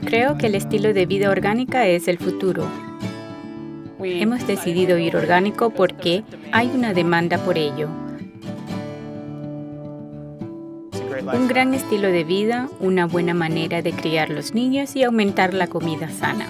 Creo que el estilo de vida orgánica es el futuro. Hemos decidido ir orgánico porque hay una demanda por ello. Un gran estilo de vida, una buena manera de criar los niños y aumentar la comida sana.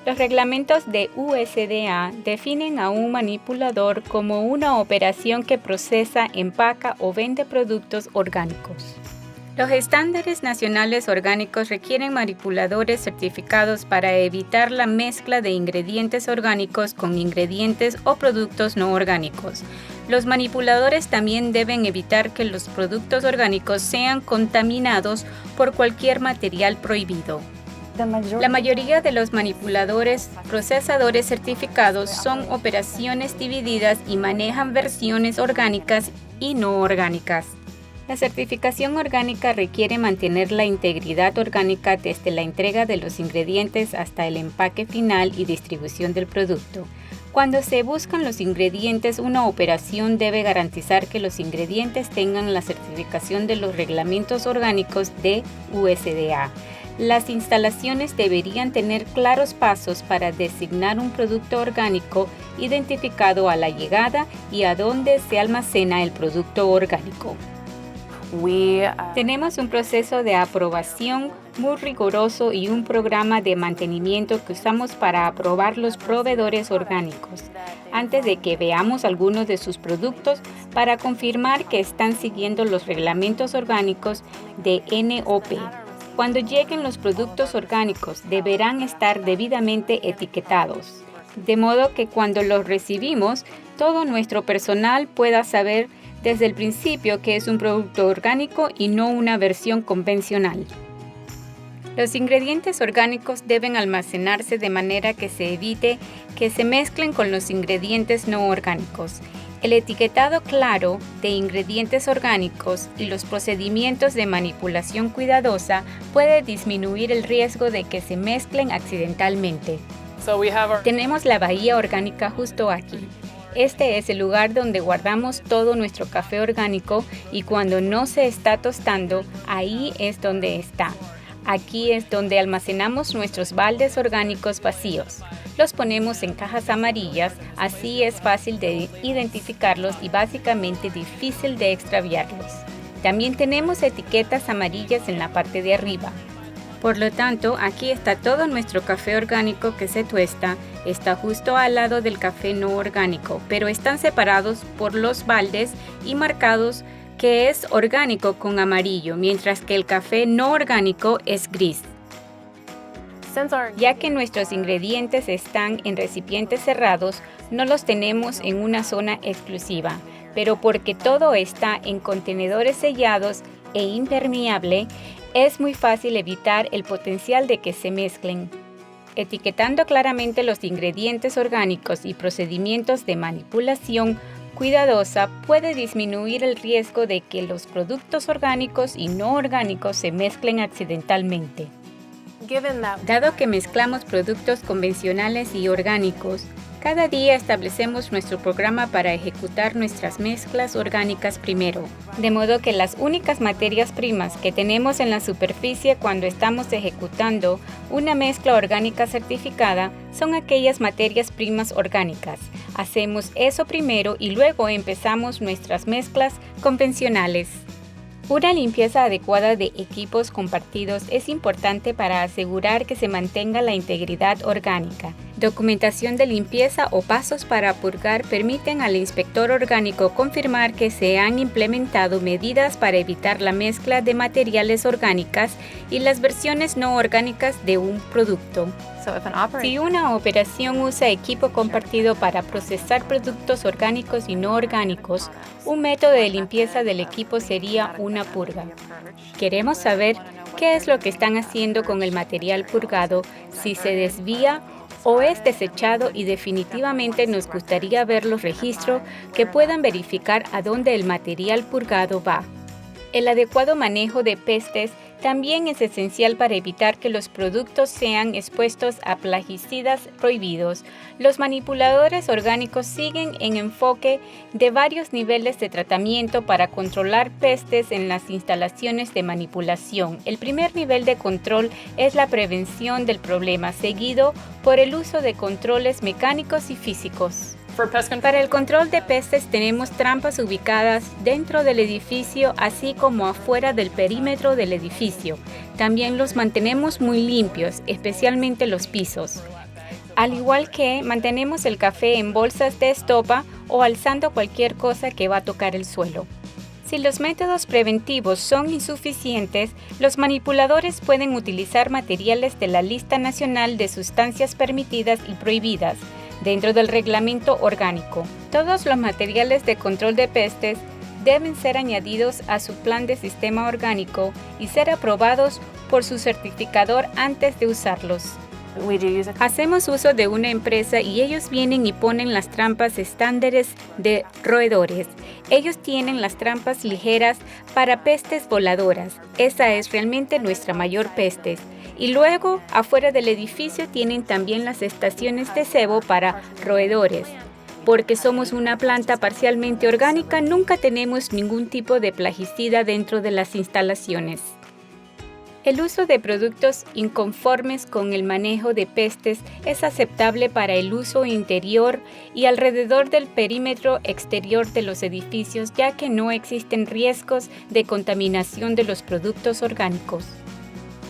Los reglamentos de USDA definen a un manipulador como una operación que procesa, empaca o vende productos orgánicos. Los estándares nacionales orgánicos requieren manipuladores certificados para evitar la mezcla de ingredientes orgánicos con ingredientes o productos no orgánicos. Los manipuladores también deben evitar que los productos orgánicos sean contaminados por cualquier material prohibido. La mayoría de los manipuladores procesadores certificados son operaciones divididas y manejan versiones orgánicas y no orgánicas. La certificación orgánica requiere mantener la integridad orgánica desde la entrega de los ingredientes hasta el empaque final y distribución del producto. Cuando se buscan los ingredientes, una operación debe garantizar que los ingredientes tengan la certificación de los reglamentos orgánicos de USDA. Las instalaciones deberían tener claros pasos para designar un producto orgánico identificado a la llegada y a dónde se almacena el producto orgánico. Tenemos un proceso de aprobación muy riguroso y un programa de mantenimiento que usamos para aprobar los proveedores orgánicos antes de que veamos algunos de sus productos para confirmar que están siguiendo los reglamentos orgánicos de NOP. Cuando lleguen los productos orgánicos deberán estar debidamente etiquetados, de modo que cuando los recibimos, todo nuestro personal pueda saber desde el principio que es un producto orgánico y no una versión convencional. Los ingredientes orgánicos deben almacenarse de manera que se evite que se mezclen con los ingredientes no orgánicos. El etiquetado claro de ingredientes orgánicos y los procedimientos de manipulación cuidadosa puede disminuir el riesgo de que se mezclen accidentalmente. Tenemos la bahía orgánica justo aquí. Este es el lugar donde guardamos todo nuestro café orgánico y cuando no se está tostando, ahí es donde está. Aquí es donde almacenamos nuestros baldes orgánicos vacíos. Los ponemos en cajas amarillas, así es fácil de identificarlos y básicamente difícil de extraviarlos. También tenemos etiquetas amarillas en la parte de arriba. Por lo tanto, aquí está todo nuestro café orgánico que se tuesta, está justo al lado del café no orgánico, pero están separados por los baldes y marcados que es orgánico con amarillo, mientras que el café no orgánico es gris. Ya que nuestros ingredientes están en recipientes cerrados, no los tenemos en una zona exclusiva, pero porque todo está en contenedores sellados e impermeable, es muy fácil evitar el potencial de que se mezclen. Etiquetando claramente los ingredientes orgánicos y procedimientos de manipulación cuidadosa puede disminuir el riesgo de que los productos orgánicos y no orgánicos se mezclen accidentalmente. Dado que mezclamos productos convencionales y orgánicos, cada día establecemos nuestro programa para ejecutar nuestras mezclas orgánicas primero, de modo que las únicas materias primas que tenemos en la superficie cuando estamos ejecutando una mezcla orgánica certificada son aquellas materias primas orgánicas. Hacemos eso primero y luego empezamos nuestras mezclas convencionales. Una limpieza adecuada de equipos compartidos es importante para asegurar que se mantenga la integridad orgánica. Documentación de limpieza o pasos para purgar permiten al inspector orgánico confirmar que se han implementado medidas para evitar la mezcla de materiales orgánicas y las versiones no orgánicas de un producto. Si una operación usa equipo compartido para procesar productos orgánicos y no orgánicos, un método de limpieza del equipo sería una purga. Queremos saber qué es lo que están haciendo con el material purgado, si se desvía o es desechado y definitivamente nos gustaría ver los registros que puedan verificar a dónde el material purgado va. El adecuado manejo de pestes También es esencial para evitar que los productos sean expuestos a plaguicidas prohibidos. Los manipuladores orgánicos siguen en enfoque de varios niveles de tratamiento para controlar pestes en las instalaciones de manipulación. El primer nivel de control es la prevención del problema, seguido por el uso de controles mecánicos y físicos. Para el control de pestes tenemos trampas ubicadas dentro del edificio así como afuera del perímetro del edificio. También los mantenemos muy limpios, especialmente los pisos. Al igual que mantenemos el café en bolsas de estopa o alzando cualquier cosa que va a tocar el suelo. Si los métodos preventivos son insuficientes, los manipuladores pueden utilizar materiales de la Lista Nacional de Sustancias Permitidas y Prohibidas, dentro del reglamento orgánico. Todos los materiales de control de pestes deben ser añadidos a su plan de sistema orgánico y ser aprobados por su certificador antes de usarlos. Hacemos uso de una empresa y ellos vienen y ponen las trampas estándares de roedores. Ellos tienen las trampas ligeras para pestes voladoras. Esa es realmente nuestra mayor peste. Y luego, afuera del edificio tienen también las estaciones de cebo para roedores. Porque somos una planta parcialmente orgánica, nunca tenemos ningún tipo de plaguicida dentro de las instalaciones. El uso de productos inconformes con el manejo de pestes es aceptable para el uso interior y alrededor del perímetro exterior de los edificios, ya que no existen riesgos de contaminación de los productos orgánicos.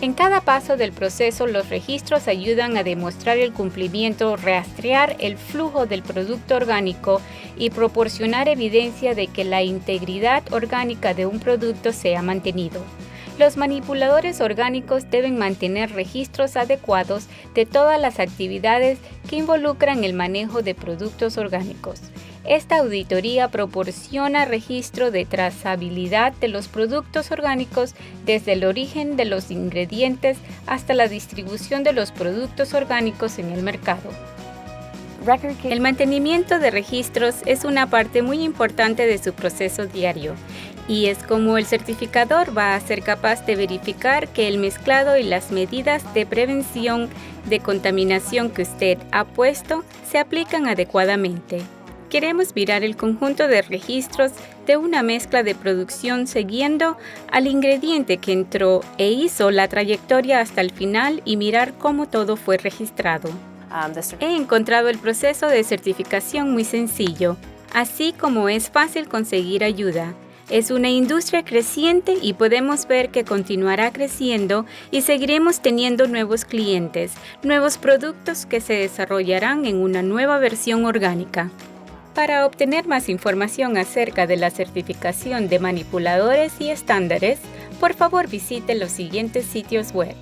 En cada paso del proceso, los registros ayudan a demostrar el cumplimiento, rastrear el flujo del producto orgánico y proporcionar evidencia de que la integridad orgánica de un producto se ha mantenido. Los manipuladores orgánicos deben mantener registros adecuados de todas las actividades que involucran el manejo de productos orgánicos. Esta auditoría proporciona registro de trazabilidad de los productos orgánicos desde el origen de los ingredientes hasta la distribución de los productos orgánicos en el mercado. El mantenimiento de registros es una parte muy importante de su proceso diario y es como el certificador va a ser capaz de verificar que el mezclado y las medidas de prevención de contaminación que usted ha puesto se aplican adecuadamente. Queremos mirar el conjunto de registros de una mezcla de producción siguiendo al ingrediente que entró e hizo la trayectoria hasta el final y mirar cómo todo fue registrado. He encontrado el proceso de certificación muy sencillo, así como es fácil conseguir ayuda. Es una industria creciente y podemos ver que continuará creciendo y seguiremos teniendo nuevos clientes, nuevos productos que se desarrollarán en una nueva versión orgánica. Para obtener más información acerca de la certificación de manipuladores y estándares, por favor visite los siguientes sitios web.